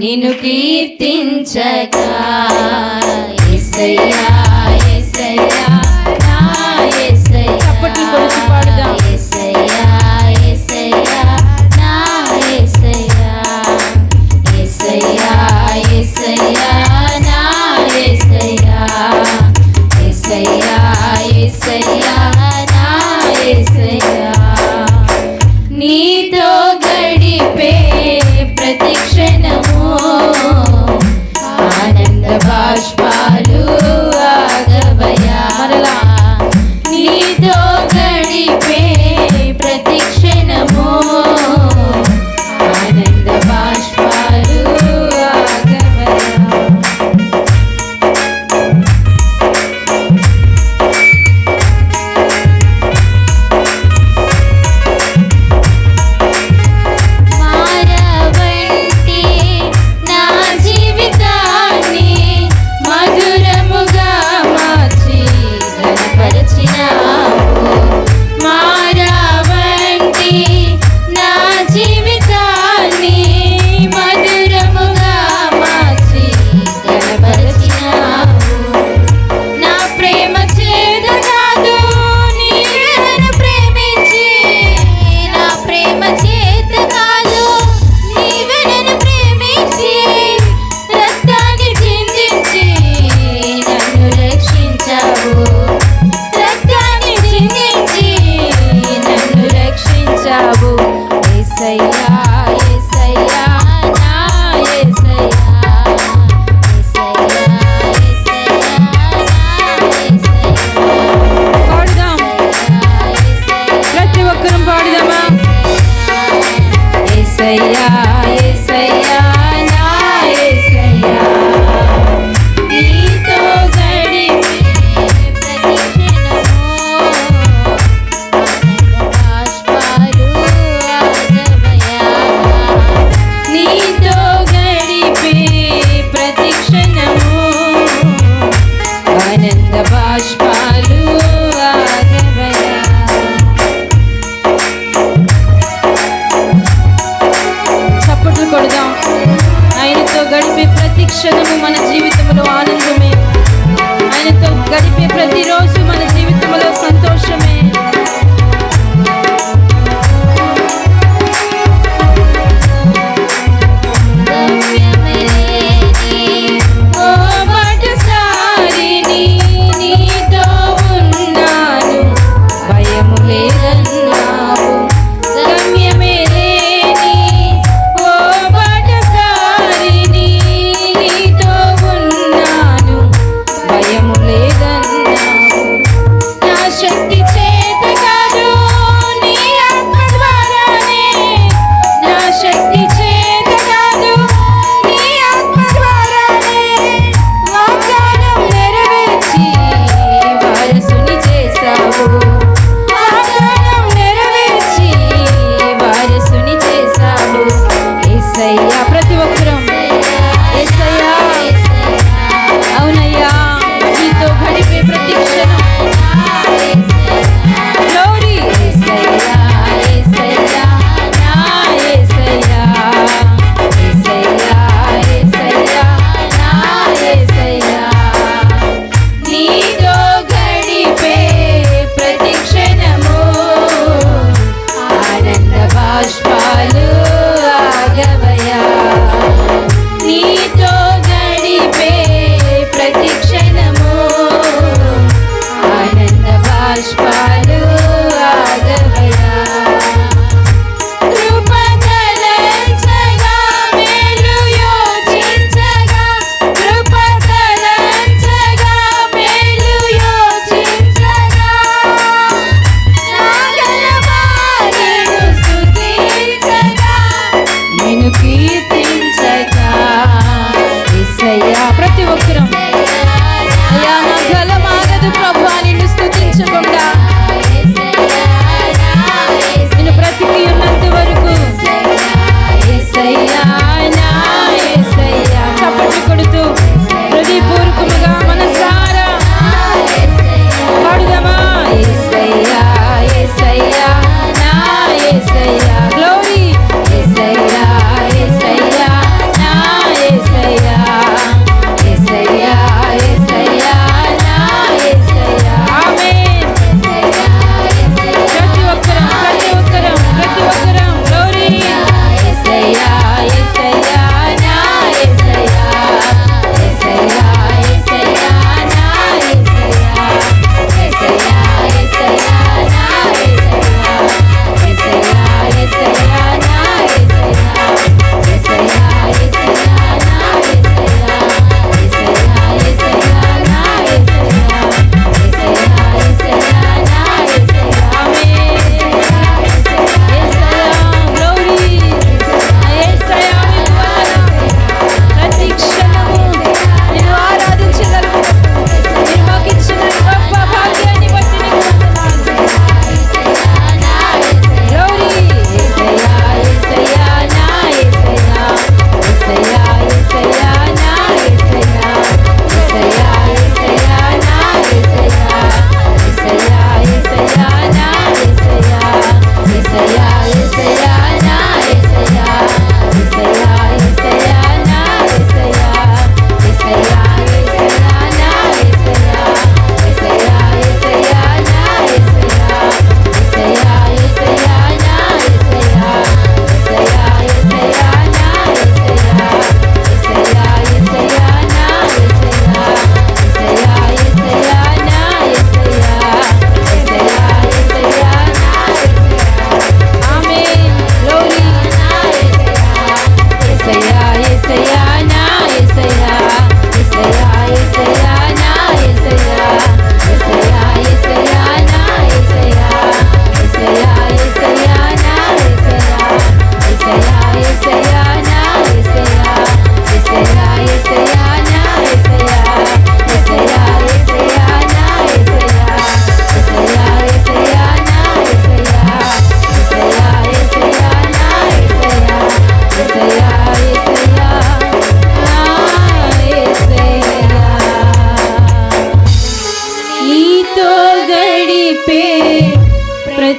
నిన్ను కీర్తించగా యేసయ్యా యేసయ్యా నా యేసయ్యా చప్పట్లు కొడుతూ పాడుదాం. యేసయ్యా యేసయ్యా నా యేసయ్యా యేసయ్యా యేసయ్యా నా యేసయ్యా యేసయ్యా యేసయ్యా నా యేసయ్యా నీతో గడిపే ప్రతి క్షణము ఆనంద బాష్పాలు ఆగవయా మరలా నీతో గడిపే ప్రతి క్షణము ఆనంద బాష్పాలు ఆగవయా మారవంటి నా జీవితాన్ని మధురముగా మార్చి ఘనపరచినావు మారవంటి నా జీవితాన్ని మధురముగా మార్చి ఘనపరచినావు నా ప్రేమ చేదు కాదు నీవే నన్ను ప్రేమించి నా ప్రేమ చేదు కాదు నీవే నన్ను ప్రేమించి రక్తాన్ని చిందించి నన్ను రక్షించావు రక్తాన్ని చిందించి నన్ను రక్షించావు యేసయ్యా యేసయ్యా నా యేసయ్యా యేసయ్యా యేసయ్యా నా యేసయ్యా పాడుదాం. ప్రతి ఒక్కరం పాడుదామా? యేసయ్యా యేసయ్యా నా యేసయ్యా నీతో గడిపే ప్రతి క్షణము ఆనంద బాష్పాలు ఆగవయా నీతో గడిపే ప్రతి క్షణము ఆనంద బాష్పాలు ఆగవయా చప్పట్లు కొడదాం. ఆయనతో గడిపే ప్రతి క్షణము మన జీవితంలో ఆనందమే. ఆయనతో గడిపే ప్రతిరోజు మన జీవితంలో సంతోషమే. గమ్యమేలేని ఓ బాటసారిని నీతో ఉన్నాను భయము లేదన్నావు గమ్యమేలేని ఓ బాటసారిని నీతో ఉన్నాను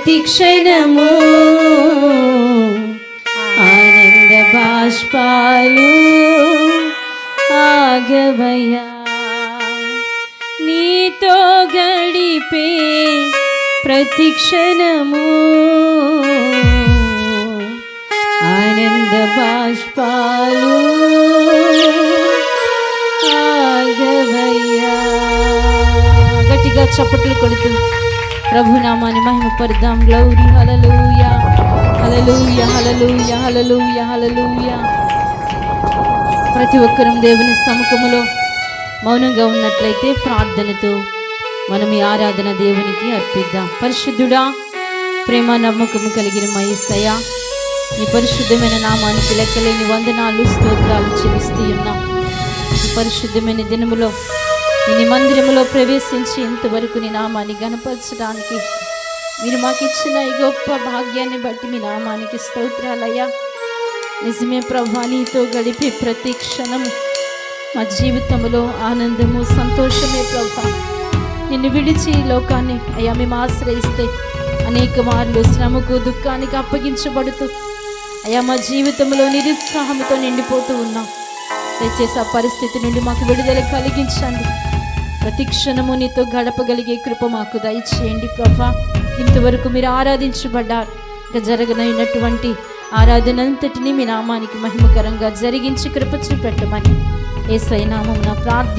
ప్రతి క్షణము ఆనంద బాష్పాలు ఆగవయ్యా. నీతో గడిపే ప్రతి క్షణము ఆనంద బాష్పాలు ఆగవయ్యా. గట్టిగా చప్పట్లు కొడుతూ ప్రభు నామాన్ని మహిమపడదాం. గ్లోరీ హల్లెలూయా హల్లెలూయా హల్లెలూయా హల్లెలూయా హల్లెలూయా. ప్రతి ఒక్కరం దేవుని సముఖములో మౌనంగా ఉన్నట్లయితే ప్రార్థనతో మనం ఈ ఆరాధన దేవునికి అర్పిద్దాం. పరిశుద్ధుడా, ప్రేమ నమ్మకము కలిగిన మా యేసయ్యా, నీ పరిశుద్ధమైన నామానికి లెక్కలేని వందనాలు స్తోత్రాలు చెల్లిస్తూ ఉన్నాం. ఈ పరిశుద్ధమైన దినములో నీ మందిరములో ప్రవేశించి ఇంతవరకు నీ నామాన్ని గణపరచడానికి మీరు మాకు ఇచ్చిన ఈ గొప్ప భాగ్యాన్ని బట్టి మీ నామానికి స్తోత్రాలయ్యా. నిజమే ప్రభా, నీతో గడిపే ప్రతి క్షణం మా జీవితంలో ఆనందము సంతోషమే ప్రభా. నిన్ను విడిచి ఈ లోకాన్ని అయ్యా మేము ఆశ్రయిస్తే అనేక మార్లు శ్రమకు దుఃఖానికి అప్పగించబడుతూ అయ్యా మా జీవితంలో నిరుత్సాహంతో నిండిపోతూ ఉన్నాం. దయచేసి ఆ పరిస్థితి నుండి మాకు విడుదల కలిగించండి. ప్రతి క్షణము నీతో గడపగలిగే కృప మాకు దయచేయండి ప్రభా. ఇంతవరకు మీరు ఆరాధించబడ్డారు. ఇంకా జరగనైనటువంటి ఆరాధనంతటినీ మీ నామానికి మహిమకరంగా జరిగించి కృప చూపెట్టమని యేసయ్య నామమున ప్రార్థన